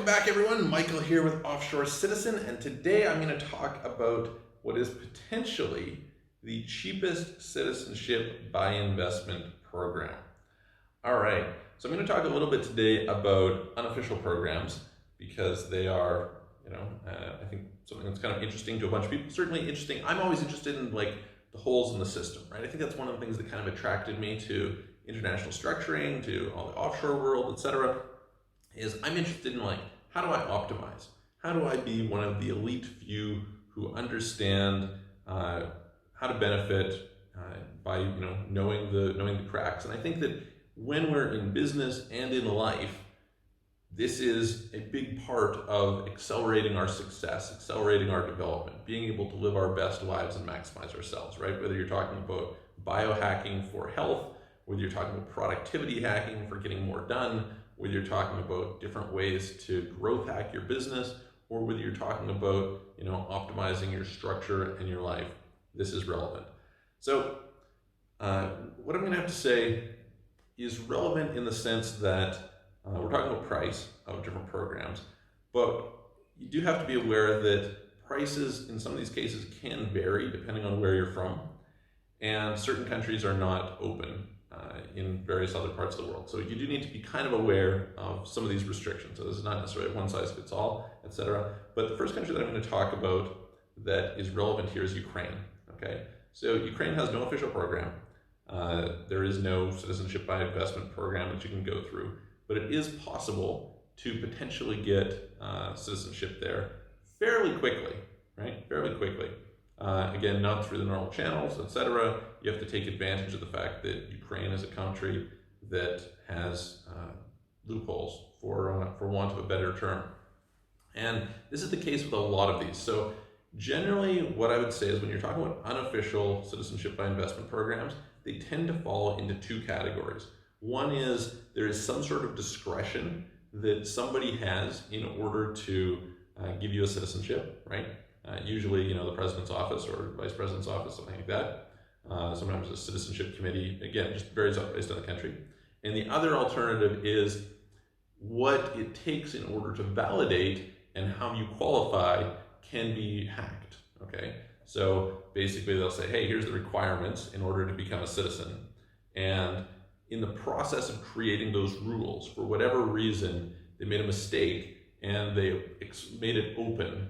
Welcome back, everyone. Michael here with Offshore Citizen, and today I'm going to talk about what is potentially the cheapest citizenship by investment program. All right, so I'm going to talk a little bit today about unofficial programs because they are, I think something that's kind of interesting to a bunch of people. Certainly interesting. I'm always interested in the holes in the system, right? I think that's one of the things that kind of attracted me to international structuring, to all the offshore world, etc. Is I'm interested in how do I optimize? How do I be one of the elite few who understand how to benefit by knowing the cracks? And I think that when we're in business and in life, this is a big part of accelerating our success, accelerating our development, being able to live our best lives and maximize ourselves, right? Whether you're talking about biohacking for health, whether you're talking about productivity hacking for getting more done, whether you're talking about different ways to growth hack your business, or whether you're talking about optimizing your structure and your life, this is relevant. So what I'm going to have to say is relevant in the sense that we're talking about price of different programs, but you do have to be aware that prices in some of these cases can vary depending on where you're from, and certain countries are not open in various other parts of the world. So you do need to be kind of aware of some of these restrictions. So this is not necessarily one size fits all, etc. But the first country that I'm going to talk about that is relevant here is Ukraine. Okay, so Ukraine has no official program. There is no citizenship by investment program that you can go through, but it is possible to potentially get citizenship there fairly quickly, right? Fairly quickly. Again, not through the normal channels, etc. You have to take advantage of the fact that Ukraine is a country that has loopholes, for want of a better term. And this is the case with a lot of these. So generally, what I would say is when you're talking about unofficial citizenship by investment programs, they tend to fall into two categories. One is there is some sort of discretion that somebody has in order to give you a citizenship, right? Usually, the president's office or vice president's office, something like that. Sometimes a citizenship committee, again, just varies based on the country. And the other alternative is what it takes in order to validate and how you qualify can be hacked, okay? So basically they'll say, hey, here's the requirements in order to become a citizen. And in the process of creating those rules, for whatever reason, they made a mistake and they made it open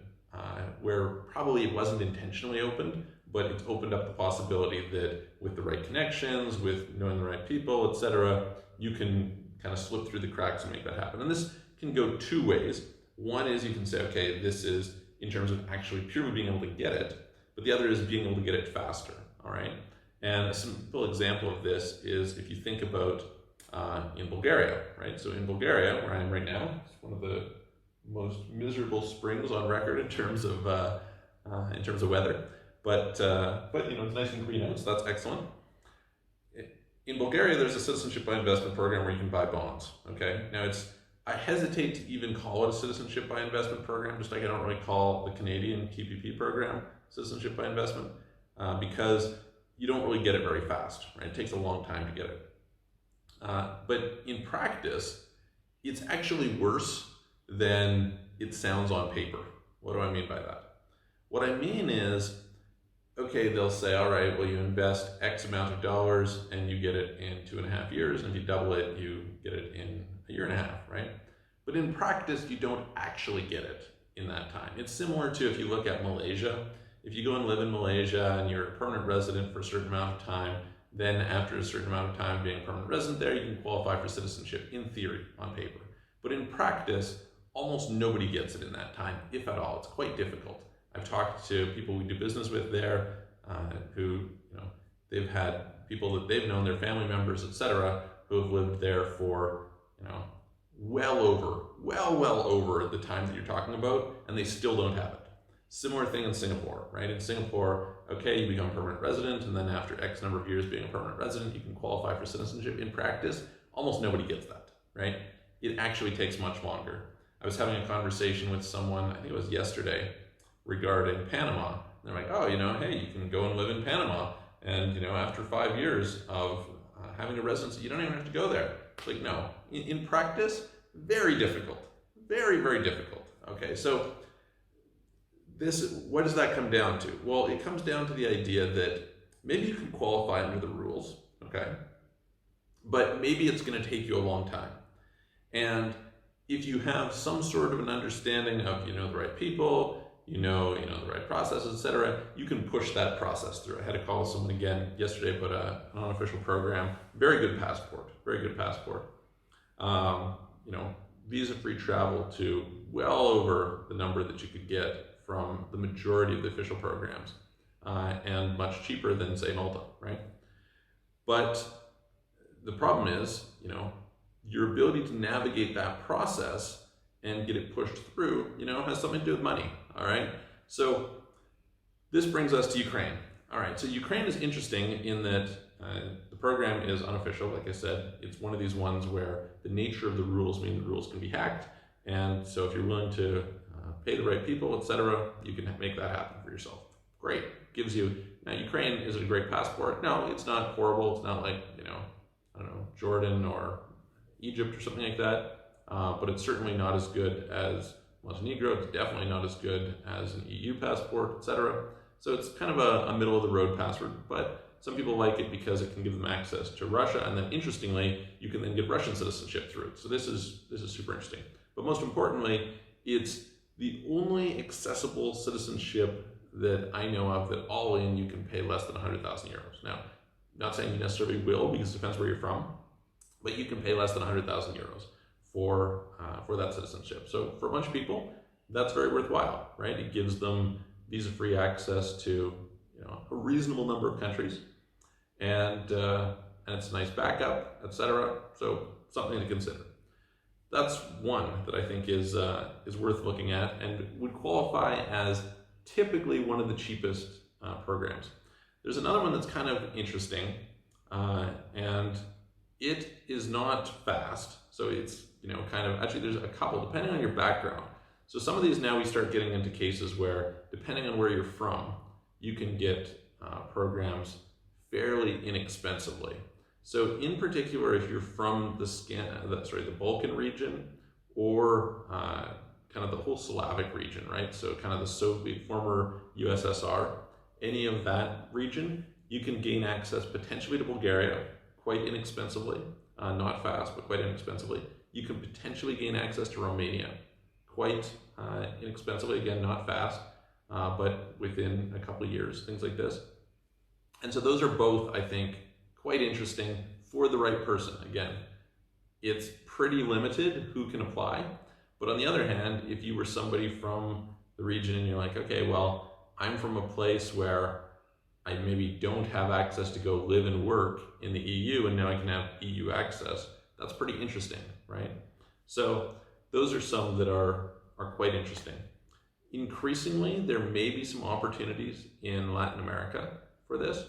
where probably it wasn't intentionally opened, but it's opened up the possibility that with the right connections, with knowing the right people, etc., you can kind of slip through the cracks and make that happen. And this can go two ways. One is you can say, okay, this is in terms of actually purely being able to get it, but the other is being able to get it faster, all right? And a simple example of this is if you think about in Bulgaria, right? So in Bulgaria, where I am right now, it's one of the most miserable springs on record in terms of weather, but it's nice and green out, so that's excellent. In Bulgaria, there's a citizenship by investment program where you can buy bonds. Okay, now I hesitate to even call it a citizenship by investment program, just like I don't really call the Canadian TPP program citizenship by investment, because you don't really get it very fast, right? It takes a long time to get it. But in practice, it's actually worse than it sounds on paper. What do I mean by that? What I mean is, okay, they'll say, all right, well, you invest X amount of dollars and you get it in 2.5 years, and if you double it, you get it in 1.5 years, right? But in practice, you don't actually get it in that time. It's similar to if you look at Malaysia. If you go and live in Malaysia and you're a permanent resident for a certain amount of time, then after a certain amount of time being a permanent resident there, you can qualify for citizenship in theory, on paper. But in practice, almost nobody gets it in that time, if at all. It's quite difficult. I've talked to people we do business with there who, they've had people that they've known, their family members, etc., who have lived there for, well over the time that you're talking about, and they still don't have it. Similar thing in Singapore, right? In Singapore, okay, you become a permanent resident, and then after X number of years being a permanent resident, you can qualify for citizenship. In practice, almost nobody gets that, right? It actually takes much longer. I was having a conversation with someone, I think it was yesterday, regarding Panama. And they're like, oh, hey, you can go and live in Panama, and after 5 years of having a residency, you don't even have to go there. It's like, no. In practice, very difficult. very, very difficult. Okay, so what does that come down to? Well, it comes down to the idea that maybe you can qualify under the rules, okay, but maybe it's going to take you a long time. And if you have some sort of an understanding of, the right people, the right processes, etc., you can push that process through. I had a call with someone again yesterday about an unofficial program. Very good passport. Visa-free travel to well over the number that you could get from the majority of the official programs, and much cheaper than, say, Malta, right? But the problem is, your ability to navigate that process and get it pushed through, has something to do with money, all right? So this brings us to Ukraine. All right, so Ukraine is interesting in that the program is unofficial. Like I said, it's one of these ones where the nature of the rules mean the rules can be hacked. And so if you're willing to pay the right people, etc., you can make that happen for yourself. Great, gives you, now Ukraine, is it a great passport? No, it's not horrible. It's not like, I don't know, Jordan or Egypt or something like that, but it's certainly not as good as Montenegro. It's definitely not as good as an EU passport, etc. So it's kind of a middle of the road passport, but some people like it because it can give them access to Russia, and then interestingly, you can then get Russian citizenship through it. So this is super interesting. But most importantly, it's the only accessible citizenship that I know of that all in you can pay less than 100,000 euros. Now, not saying you necessarily will, because it depends where you're from, but you can pay less than 100,000 euros for that citizenship. So for a bunch of people, that's very worthwhile, right? It gives them visa-free access to a reasonable number of countries, and it's a nice backup, etc. So something to consider. That's one that I think is worth looking at and would qualify as typically one of the cheapest programs. There's another one that's kind of interesting, and it is not fast. So it's actually there's a couple depending on your background. So some of these now we start getting into cases where depending on where you're from, you can get programs fairly inexpensively. So in particular, if you're from the Balkan region, or kind of the whole Slavic region, right? So kind of the former USSR, any of that region, you can gain access potentially to Bulgaria quite inexpensively, not fast, but quite inexpensively. You can potentially gain access to Romania quite inexpensively, again, not fast, but within a couple of years, things like this. And so those are both, I think, quite interesting for the right person. Again, it's pretty limited who can apply, but on the other hand, if you were somebody from the region and you're like, okay, well, I'm from a place where I maybe don't have access to go live and work in the EU, and now I can have EU access, that's pretty interesting, right? So those are some that are quite interesting. Increasingly, there may be some opportunities in Latin America for this.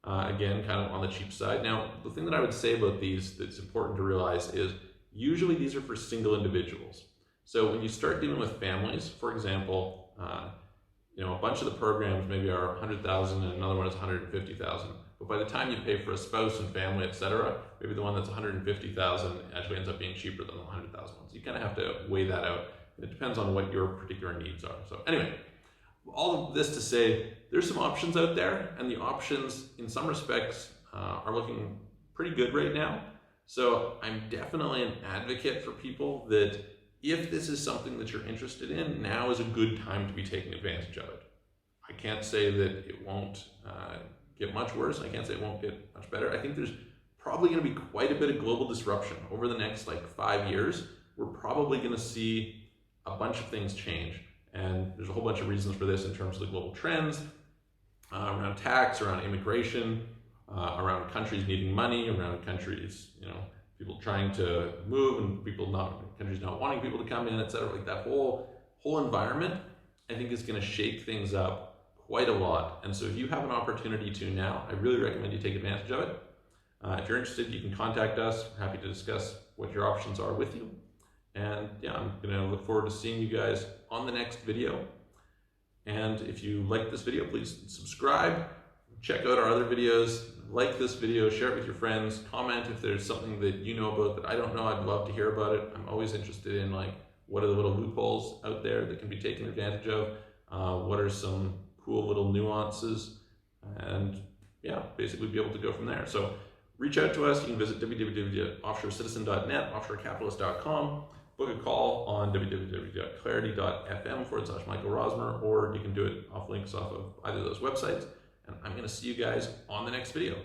Again, kind of on the cheap side. Now, the thing that I would say about these that's important to realize is usually these are for single individuals. So when you start dealing with families, for example, a bunch of the programs maybe are 100,000 and another one is 150,000. But by the time you pay for a spouse and family, etc., maybe the one that's 150,000 actually ends up being cheaper than the 100,000 one. So you kind of have to weigh that out. It depends on what your particular needs are. So anyway, all of this to say, there's some options out there, and the options in some respects are looking pretty good right now. So I'm definitely an advocate for people that if this is something that you're interested in, now is a good time to be taking advantage of it. I can't say that it won't get much worse. I can't say it won't get much better. I think there's probably going to be quite a bit of global disruption over the next 5 years. We're probably going to see a bunch of things change. And there's a whole bunch of reasons for this in terms of the global trends, around tax, around immigration, around countries needing money, around countries, people trying to move and countries not wanting people to come in, etc. Like that whole environment, I think is going to shake things up quite a lot. And so if you have an opportunity to now, I really recommend you take advantage of it. If you're interested, you can contact us. We're happy to discuss what your options are with you. And yeah, I'm gonna look forward to seeing you guys on the next video. And if you like this video, please subscribe, check out our other videos, like this video, share it with your friends, comment if there's something that you know about that I don't know. I'd love to hear about it. I'm always interested in what are the little loopholes out there that can be taken advantage of, what are some cool little nuances, and yeah, basically be able to go from there. So reach out to us. You can visit www.offshorecitizen.net, offshorecapitalist.com, book a call on www.clarity.fm/Michael Rosmer, or you can do it off links off of either of those websites. And I'm going to see you guys on the next video.